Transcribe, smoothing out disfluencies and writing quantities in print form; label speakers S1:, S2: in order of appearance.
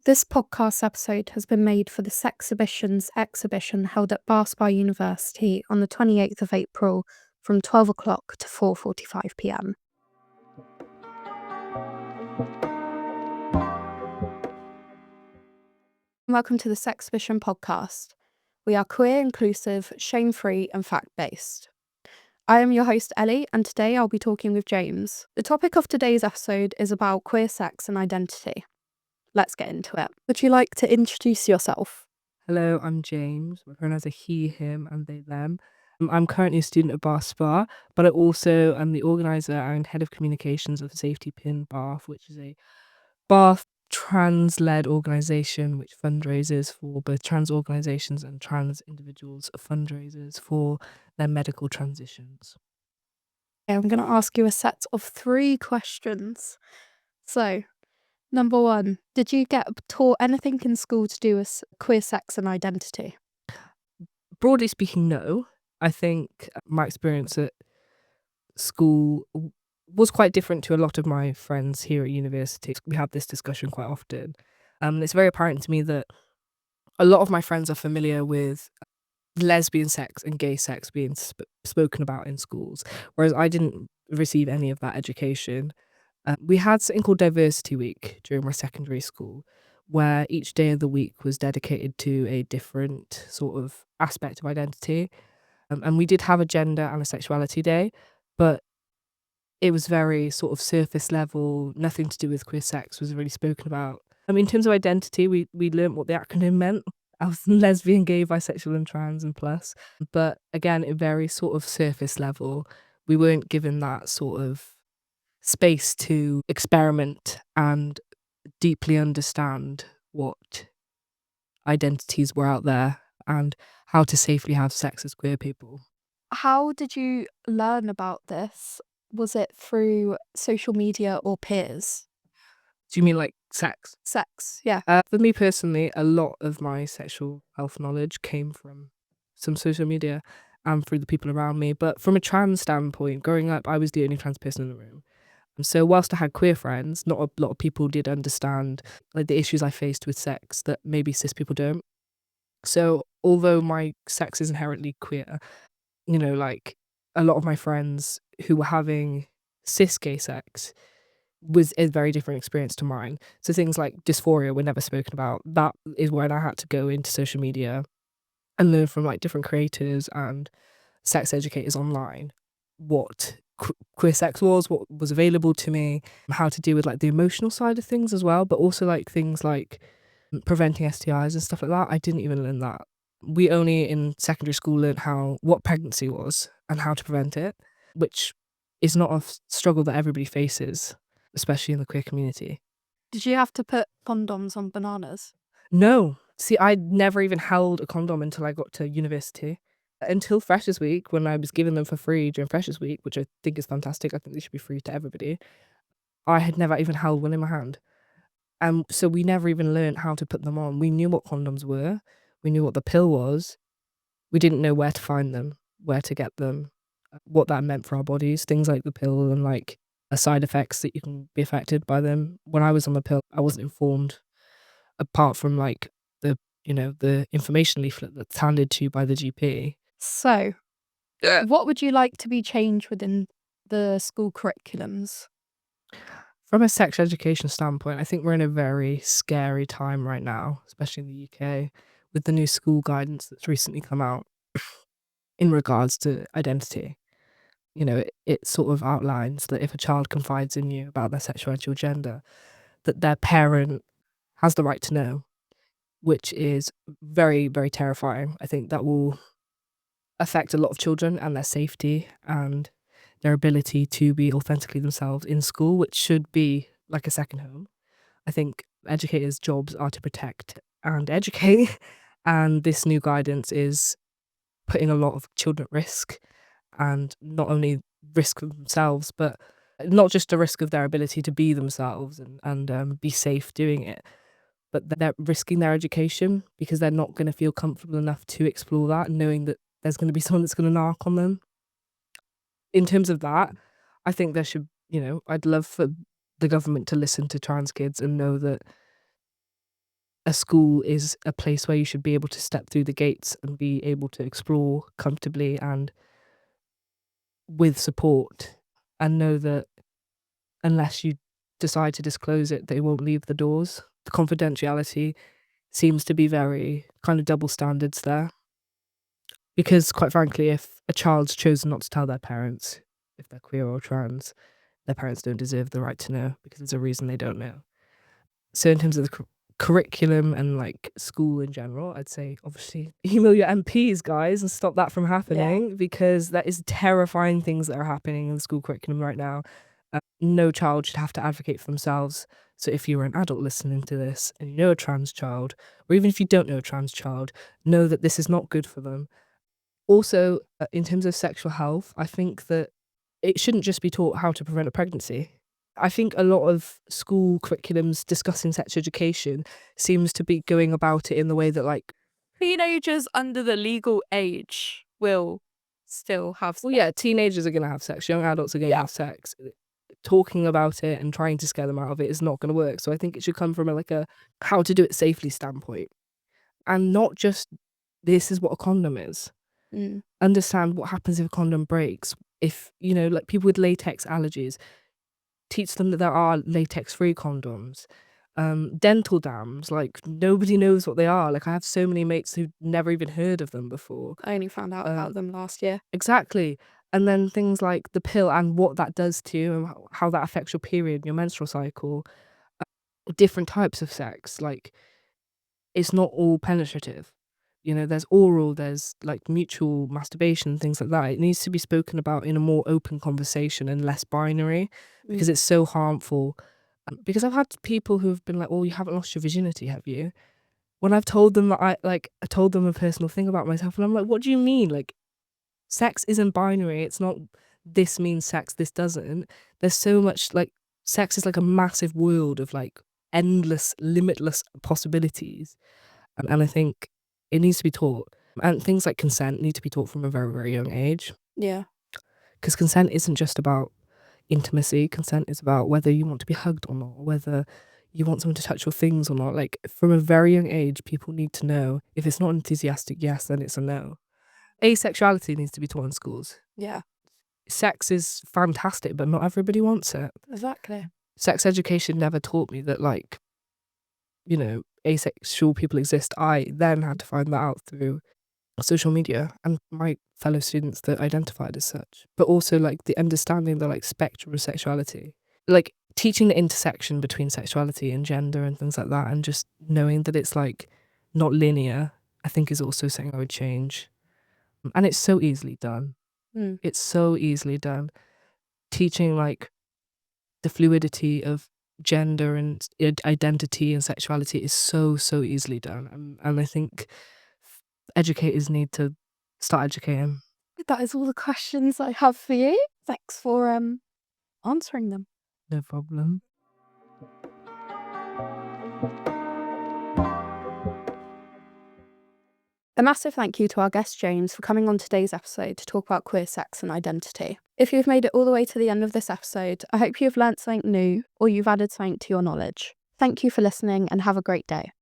S1: This podcast episode has been made for the Sexhibitions exhibition held at Bar University on the 28th of April from 12 o'clock to 4:45 p.m. Welcome to the Sexhibition podcast. We are queer, inclusive, shame-free and fact-based. I am your host Ellie, and today I'll be talking with Jaymes. The topic of today's episode is about queer sex and identity. Let's get into it. Would you like to introduce yourself?
S2: Hello, I'm Jaymes. My pronouns are he, him, and they, them. I'm currently a student at Bar Spa, but I also am the organiser and head of communications of Safety Pin Bath, which is a Bath trans-led organisation which fundraises for both trans organisations and trans individuals, fundraisers for their medical transitions.
S1: I'm going to ask you a set of 3 questions. So, number 1, did you get taught anything in school to do with queer sex and identity?
S2: Broadly speaking, no. I think my experience at school was quite different to a lot of my friends here at university. We have this discussion quite often. It's very apparent to me that a lot of my friends are familiar with lesbian sex and gay sex being spoken about in schools, whereas I didn't receive any of that education. We had something called Diversity Week during my secondary school, where each day of the week was dedicated to a different sort of aspect of identity. And we did have a gender and a sexuality day, but it was very sort of surface level, nothing to do with queer sex was really spoken about. In terms of identity, we learnt what the acronym meant. I was lesbian, gay, bisexual and trans and plus. But again, it very sort of surface level. We weren't given that sort of space to experiment and deeply understand what identities were out there and how to safely have sex as queer people.
S1: How did you learn about this? Was it through social media or peers?
S2: Do you mean like sex?
S1: Sex, yeah.
S2: For me personally, a lot of my sexual health knowledge came from some social media and through the people around me. But from a trans standpoint, growing up, I was the only trans person in the room. And so whilst I had queer friends, not a lot of people did understand like the issues I faced with sex that maybe cis people don't. So although my sex is inherently queer, like a lot of my friends who were having cis gay sex was a very different experience to mine. So things like dysphoria were never spoken about. That is when I had to go into social media and learn from like different creators and sex educators online what queer sex was, what was available to me, how to deal with like the emotional side of things as well, but also like things like preventing STIs and stuff like that. I didn't even learn that. We only in secondary school learned what pregnancy was and how to prevent it, which is not a struggle that everybody faces, especially in the queer community.
S1: Did you have to put condoms on bananas?
S2: No. See, I never even held a condom until I got to university. Until Freshers Week, when I was given them for free during Freshers Week, which I think is fantastic. I think they should be free to everybody. I had never even held one in my hand. And so we never even learned how to put them on. We knew what condoms were. We knew what the pill was. We didn't know where to find them, where to get them, what that meant for our bodies, things like the pill and like side effects that you can be affected by them. When I was on the pill, I wasn't informed apart from like the information leaflet that's handed to you by the GP.
S1: So, what would you like to be changed within the school curriculums?
S2: From a sex education standpoint, I think we're in a very scary time right now, especially in the UK, with the new school guidance that's recently come out in regards to identity. It sort of outlines that if a child confides in you about their sexuality or gender, that their parent has the right to know, which is very, very terrifying. I think that will affect a lot of children and their safety and their ability to be authentically themselves in school, which should be like a second home. I think educators' jobs are to protect and educate, and this new guidance is putting a lot of children at risk, and not only risk for themselves, but not just a risk of their ability to be themselves and be safe doing it, but they're risking their education because they're not going to feel comfortable enough to explore that, knowing that there's going to be someone that's going to narc on them. In terms of that, I think there should, I'd love for the government to listen to trans kids and know that a school is a place where you should be able to step through the gates and be able to explore comfortably and with support, and know that unless you decide to disclose it, they won't leave the doors. The confidentiality seems to be very kind of double standards there. Because quite frankly, if a child's chosen not to tell their parents if they're queer or trans, their parents don't deserve the right to know because there's a reason they don't know. So in terms of the curriculum and like school in general, I'd say obviously email your MPs, guys, and stop that from happening, because that is terrifying things that are happening in the school curriculum right now. No child should have to advocate for themselves. So if you're an adult listening to this and you know a trans child, or even if you don't know a trans child, know that this is not good for them. Also, in terms of sexual health, I think that it shouldn't just be taught how to prevent a pregnancy. I think a lot of school curriculums discussing sex education seems to be going about it in the way that, like,
S1: teenagers under the legal age will still have sex.
S2: well, yeah, teenagers are going to have sex, young adults are going to have sex. Talking about it and trying to scare them out of it is not going to work. So I think it should come from a how to do it safely standpoint, and not just this is what a condom is. Understand what happens if a condom breaks. If, like people with latex allergies, teach them that there are latex-free condoms. Dental dams, like nobody knows what they are. Like I have so many mates who've never even heard of them before.
S1: I only found out about them last year.
S2: Exactly. And then things like the pill and what that does to you and how that affects your period, your menstrual cycle. Different types of sex, like it's not all penetrative. There's oral, there's like mutual masturbation, things like that. It needs to be spoken about in a more open conversation and less binary, because it's so harmful. Because I've had people who have been like, "Oh, you haven't lost your virginity, have you?" When I've told them that I told them a personal thing about myself, and I'm like, "What do you mean? Like, sex isn't binary. It's not this means sex, this doesn't." There's so much, like, sex is like a massive world of like endless, limitless possibilities. And I think it needs to be taught. And things like consent need to be taught from a very, very young age.
S1: Yeah.
S2: Because consent isn't just about intimacy. Consent is about whether you want to be hugged or not, or whether you want someone to touch your things or not. Like from a very young age, people need to know if it's not enthusiastic yes, then it's a no. Asexuality needs to be taught in schools.
S1: Yeah.
S2: Sex is fantastic, but not everybody wants it.
S1: Exactly.
S2: Sex education never taught me that, like, asexual people exist. I then had to find that out through social media and my fellow students that identified as such. But also like the understanding the like spectrum of sexuality, like teaching the intersection between sexuality and gender and things like that, and just knowing that it's like not linear, I think is also something I would change. And it's so easily done. It's so easily done. Teaching like the fluidity of gender and identity and sexuality is so easily done, and I think educators need to start educating.
S1: That is all the questions I have for you. Thanks for answering them.
S2: No problem.
S1: A massive thank you to our guest Jaymes for coming on today's episode to talk about queer sex and identity. If you've made it all the way to the end of this episode, I hope you've learnt something new or you've added something to your knowledge. Thank you for listening and have a great day.